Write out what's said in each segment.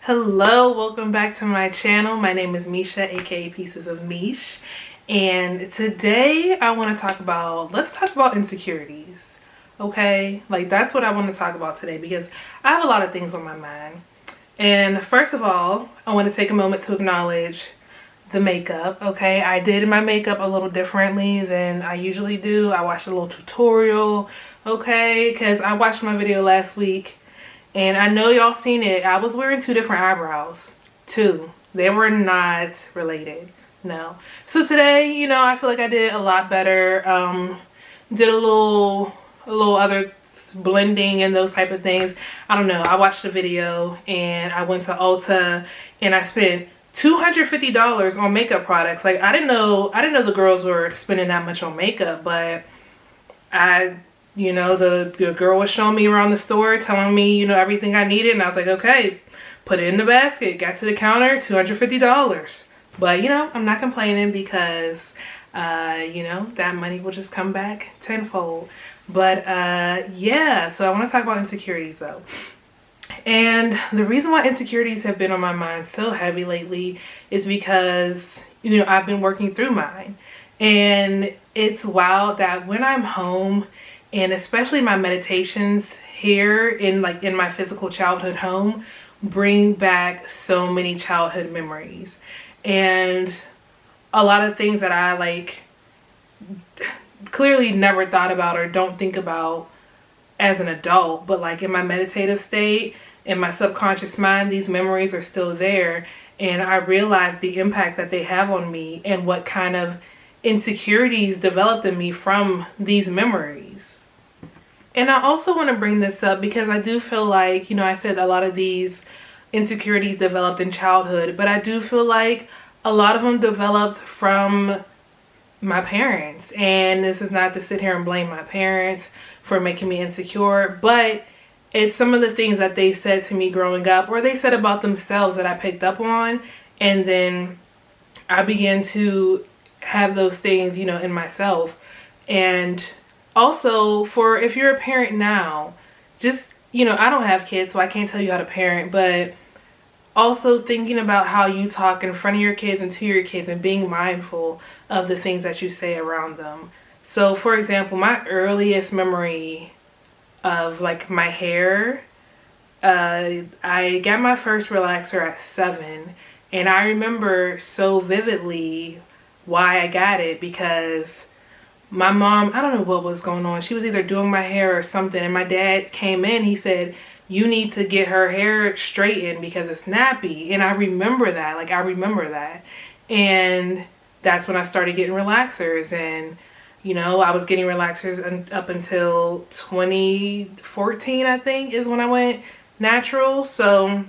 Hello, welcome back to my channel. My name is Misha, aka Pieces of Mish, and today I want to let's talk about insecurities. Okay, like that's what I want to talk about today because I have a lot of things on my mind. And first of all, I want to take a moment to acknowledge the makeup. Okay, I did my makeup a little differently than I usually do. I watched a little tutorial, okay, because I watched my video last week. And I know y'all seen it. I was wearing two different eyebrows. Two. They were not related. No. So today, I feel like I did a lot better. Did a little other blending and those type of things. I don't know. I watched the video and I went to Ulta and I spent $250 on makeup products. Like I didn't know the girls were spending that much on makeup, but the girl was showing me around the store, telling me, everything I needed. And I was like, okay, put it in the basket. Got to the counter, $250. But, I'm not complaining because, that money will just come back tenfold. But, yeah, so I want to talk about insecurities, though. And the reason why insecurities have been on my mind so heavy lately is because, I've been working through mine. And it's wild that when I'm home, and especially my meditations here in my physical childhood home bring back so many childhood memories. And a lot of things that I clearly never thought about or don't think about as an adult. But in my meditative state, in my subconscious mind, these memories are still there. And I realize the impact that they have on me and what kind of insecurities developed in me from these memories. And I also want to bring this up because I do feel like, I said a lot of these insecurities developed in childhood, but I do feel like a lot of them developed from my parents. And this is not to sit here and blame my parents for making me insecure, but it's some of the things that they said to me growing up or they said about themselves that I picked up on. And then I began to have those things, in myself. And also, if you're a parent now, just, I don't have kids, so I can't tell you how to parent, but also thinking about how you talk in front of your kids and to your kids and being mindful of the things that you say around them. So, for example, my earliest memory of my hair, I got my first relaxer at 7, and I remember so vividly why I got it because my mom, I don't know what was going on. She was either doing my hair or something. And my dad came in. He said, you need to get her hair straightened because it's nappy. And I remember that. I remember that. And that's when I started getting relaxers. And, I was getting relaxers up until 2014, I think, is when I went natural. So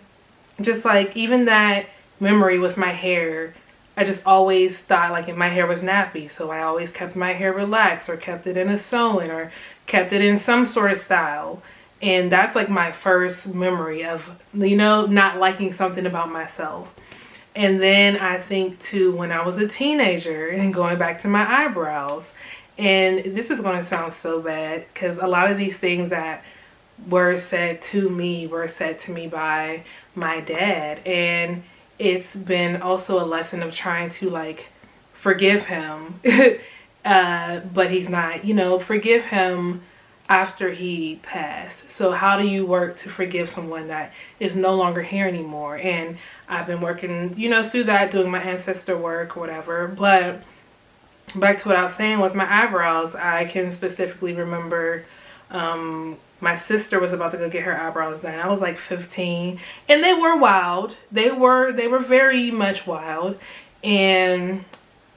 just even that memory with my hair, I just always thought if my hair was nappy, so I always kept my hair relaxed or kept it in a sew-in or kept it in some sort of style. And that's my first memory of, not liking something about myself. And then I think too, when I was a teenager and going back to my eyebrows, and this is going to sound so bad because a lot of these things that were said to me by my dad. And it's been also a lesson of trying to forgive him, but he's not, forgive him after he passed. So how do you work to forgive someone that is no longer here anymore? And I've been working, through that, doing my ancestor work or whatever. But back to what I was saying with my eyebrows, I can specifically remember, my sister was about to go get her eyebrows done. I was 15 and they were wild. They were very much wild. And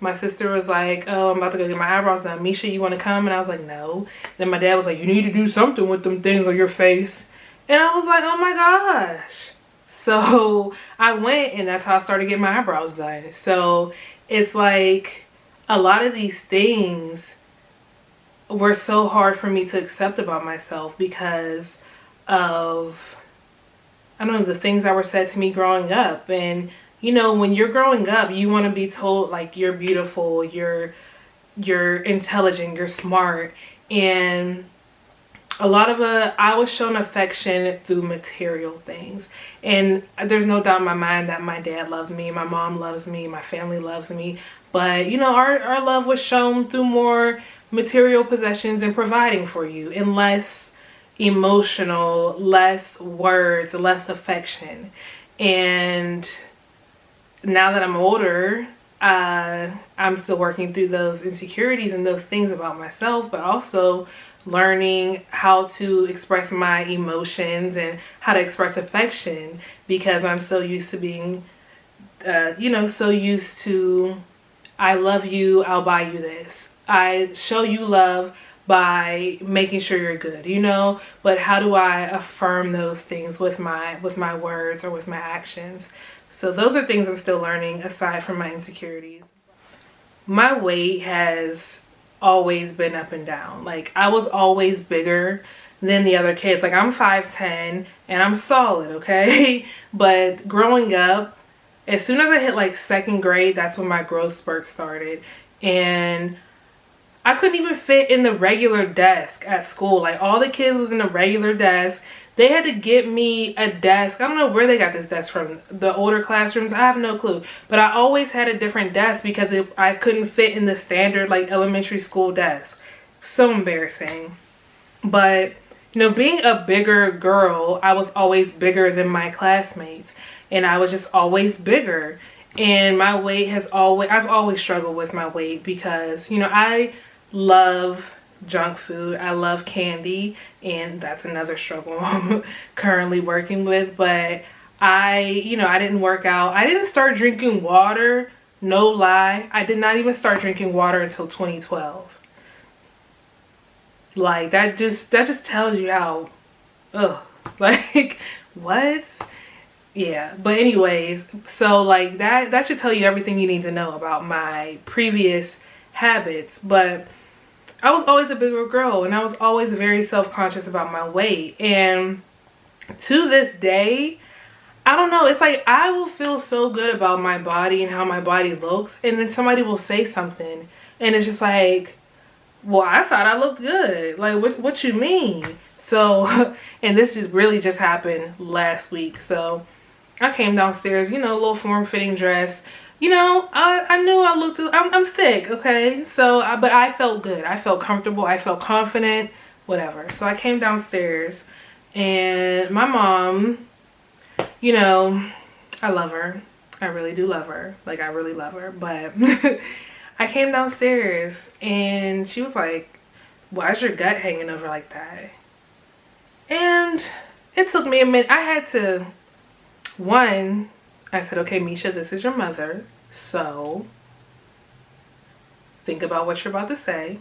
my sister was like, oh, I'm about to go get my eyebrows done. Misha, you want to come? And I was like, no. Then my dad was like, you need to do something with them things on your face. And I was like, oh my gosh. So I went and that's how I started getting my eyebrows done. So it's a lot of these things were so hard for me to accept about myself because of, I don't know, the things that were said to me growing up. And, when you're growing up, you want to be told you're beautiful, you're intelligent, you're smart. And a lot of I was shown affection through material things, and there's no doubt in my mind that my dad loved me, my mom loves me, my family loves me, but you know, our love was shown through more material possessions and providing for you, and less emotional, less words, less affection. And now that I'm older, I'm still working through those insecurities and those things about myself, but also learning how to express my emotions and how to express affection, because I'm so used to being, so used to, I love you, I'll buy you this. I show you love by making sure you're good, but how do I affirm those things with my words or with my actions? So those are things I'm still learning aside from my insecurities. My weight has always been up and down. Like, I was always bigger than the other kids. Like, I'm 5'10" and I'm solid, okay? But growing up, as soon as I hit like second grade, that's when my growth spurt started. And I couldn't even fit in the regular desk at school. Like, all the kids was in the regular desk. They had to get me a desk. I don't know where they got this desk from. The older classrooms, I have no clue. But I always had a different desk because I couldn't fit in the standard like elementary school desk. So embarrassing. But, being a bigger girl, I was always bigger than my classmates. And I was just always bigger. And my weight I've always struggled with my weight because, I love junk food. I love candy, and that's another struggle I'm currently working with. But I didn't work out. I didn't start drinking water. No lie. I did not even start drinking water until 2012. Like, that just tells you how, like, what? Yeah, but anyways, so like that should tell you everything you need to know about my previous habits. But I was always a bigger girl, and I was always very self-conscious about my weight. And to this day, I don't know, it's like I will feel so good about my body and how my body looks, and then somebody will say something, and it's just like, well, I thought I looked good. Like, what you mean? So, and this really just happened last week. So I came downstairs, a little form-fitting dress. I knew I looked, I'm thick, okay? So, but I felt good. I felt comfortable. I felt confident, whatever. So I came downstairs, and my mom, I love her. I really do love her. Like, I really love her. But I came downstairs, and she was like, why is your gut hanging over like that? And it took me a minute. I had to, I said, okay, Misha, this is your mother, so think about what you're about to say.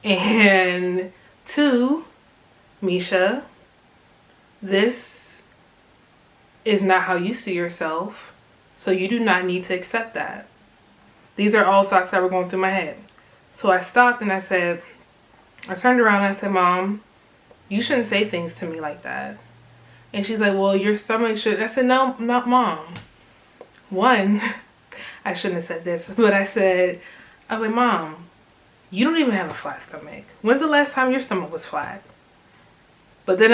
And 2, Misha, this is not how you see yourself, so you do not need to accept that. These are all thoughts that were going through my head. So I stopped and I turned around and I said, Mom, you shouldn't say things to me like that. And she's like, well, your stomach should. I said, no, not Mom. 1, I shouldn't have said this, but I was like, Mom, you don't even have a flat stomach. When's the last time your stomach was flat? But then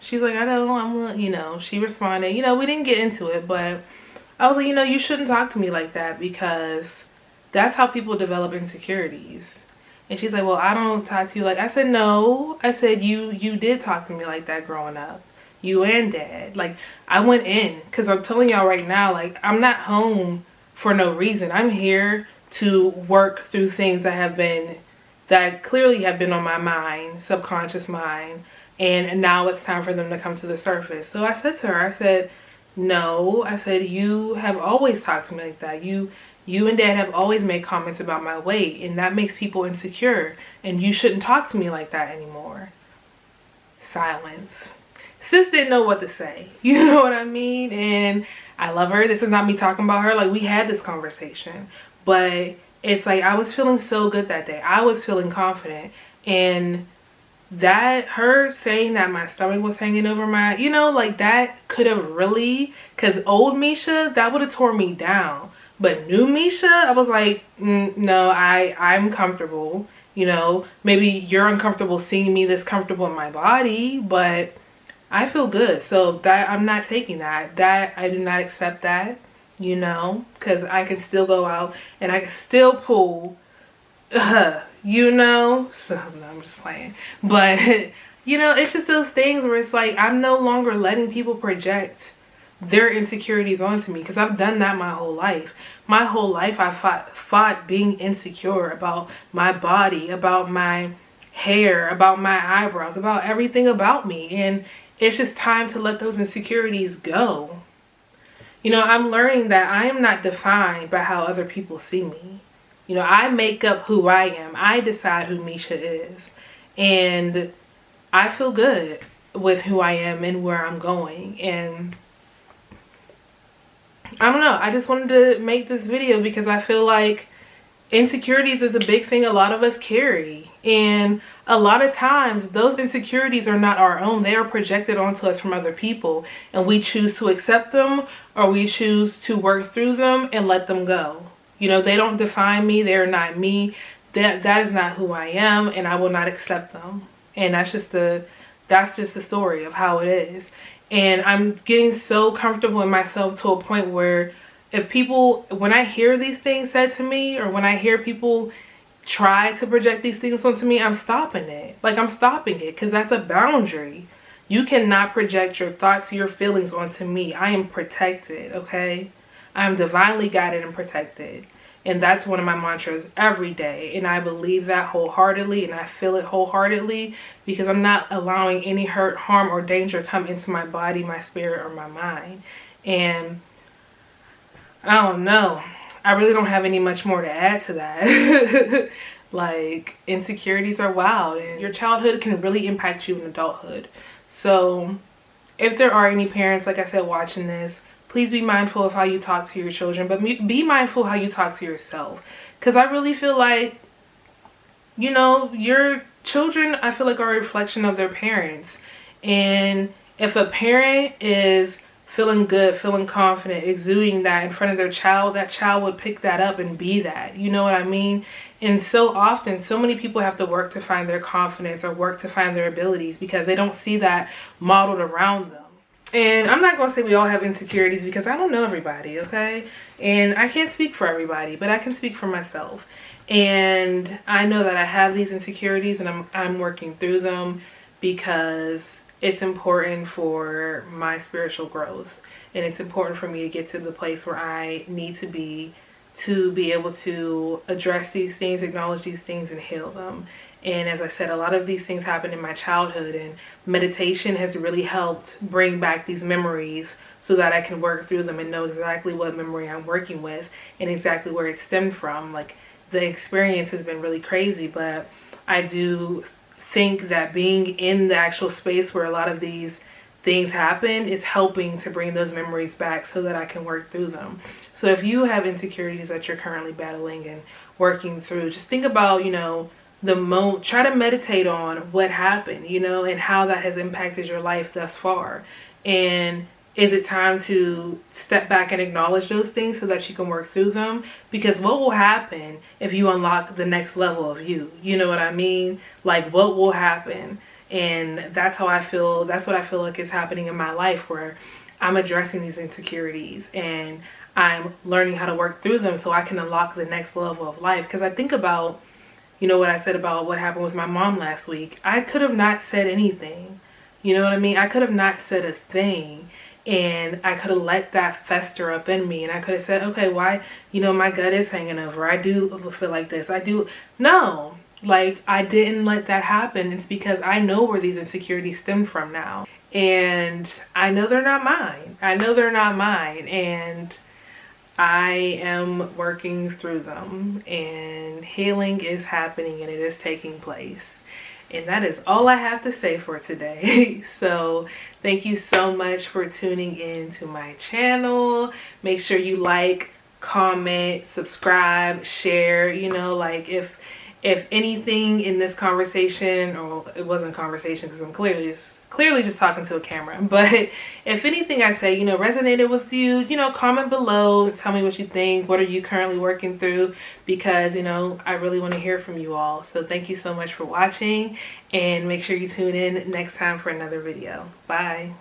she's like, I know, she responded, we didn't get into it, but I was like, you shouldn't talk to me like that, because that's how people develop insecurities. And she's like, well, I don't talk to you like. I said, no. I said, you did talk to me like that growing up. You and Dad. Like, I went in, because I'm telling y'all right now, like, I'm not home for no reason. I'm here to work through things that clearly have been on my mind, subconscious mind. And now it's time for them to come to the surface. So I said to her, no. I said, you have always talked to me like that. You and Dad have always made comments about my weight, and that makes people insecure, and you shouldn't talk to me like that anymore. Silence. Sis didn't know what to say. You know what I mean? And I love her. This is not me talking about her. Like, we had this conversation, but it's like I was feeling so good that day. I was feeling confident, and that, her saying that my stomach was hanging over my, like, that could have really, because old Misha, that would have tore me down. But new Misha, I was like, no, I'm comfortable, You know, maybe you're uncomfortable seeing me this comfortable in my body, but I feel good. So that I'm not taking that. That I do not accept that, you know, because I can still go out and I can still pull, you know. So no, I'm just playing. But, you know, it's just those things where it's like I'm no longer letting people project their insecurities onto me, because I've done that my whole life. My whole life I fought being insecure about my body, about my hair, about my eyebrows, about everything about me. And it's just time to let those insecurities go. You know, I'm learning that I am not defined by how other people see me. You know, I make up who I am. I decide who Misha is. And I feel good with who I am and where I'm going. And I don't know. I just wanted to make this video because I feel like insecurities is a big thing a lot of us carry. And a lot of times those insecurities are not our own. They are projected onto us from other people. And we choose to accept them, or we choose to work through them and let them go. You know, they don't define me. They're not me. That is not who I am, and I will not accept them. And that's just the story of how it is. And I'm getting so comfortable in myself to a point where when I hear these things said to me, or when I hear people try to project these things onto me, I'm stopping it. Like, I'm stopping it, because that's a boundary. You cannot project your thoughts, your feelings onto me. I am protected, okay? I am divinely guided and protected. And that's one of my mantras every day. And I believe that wholeheartedly, and I feel it wholeheartedly, because I'm not allowing any hurt, harm, or danger come into my body, my spirit, or my mind. And I don't know. I really don't have any much more to add to that. Like, insecurities are wild, and your childhood can really impact you in adulthood. So if there are any parents, like I said, watching this, please be mindful of how you talk to your children, but be mindful how you talk to yourself. Because I really feel like, you know, your children, I feel like, are a reflection of their parents. And if a parent is feeling good, feeling confident, exuding that in front of their child, that child would pick that up and be that. You know what I mean? And so often, so many people have to work to find their confidence or work to find their abilities because they don't see that modeled around them. And I'm not going to say we all have insecurities, because I don't know everybody, okay? And I can't speak for everybody, but I can speak for myself. And I know that I have these insecurities, and I'm working through them because it's important for my spiritual growth. And it's important for me to get to the place where I need to be able to address these things, acknowledge these things, and heal them. And as I said, a lot of these things happened in my childhood, and meditation has really helped bring back these memories so that I can work through them and know exactly what memory I'm working with and exactly where it stemmed from. Like, the experience has been really crazy, but I do think that being in the actual space where a lot of these things happen is helping to bring those memories back so that I can work through them. So if you have insecurities that you're currently battling and working through, just think about, you know, try to meditate on what happened, you know, and how that has impacted your life thus far. And is it time to step back and acknowledge those things so that you can work through them? Because what will happen if you unlock the next level of you? You know what I mean? Like, what will happen? And that's how I feel. That's what I feel like is happening in my life, where I'm addressing these insecurities and I'm learning how to work through them so I can unlock the next level of life. Because I think about, you know, what I said about what happened with my mom last week. I could have not said anything. You know what I mean? I could have not said a thing. And I could have let that fester up in me. And I could have said, okay, why, you know, my gut is hanging over. I do feel like this. No, like, I didn't let that happen. It's because I know where these insecurities stem from now. And I know they're not mine. And I am working through them. And healing is happening, and it is taking place. And that is all I have to say for today. So thank you so much for tuning in to my channel. Make sure you like, comment, subscribe, share. You know, like, if If anything in this conversation, or it wasn't a conversation because I'm clearly just talking to a camera, but if anything I say, resonated with you, comment below, tell me what you think. What are you currently working through? Because, I really want to hear from you all. So thank you so much for watching, and make sure you tune in next time for another video. Bye.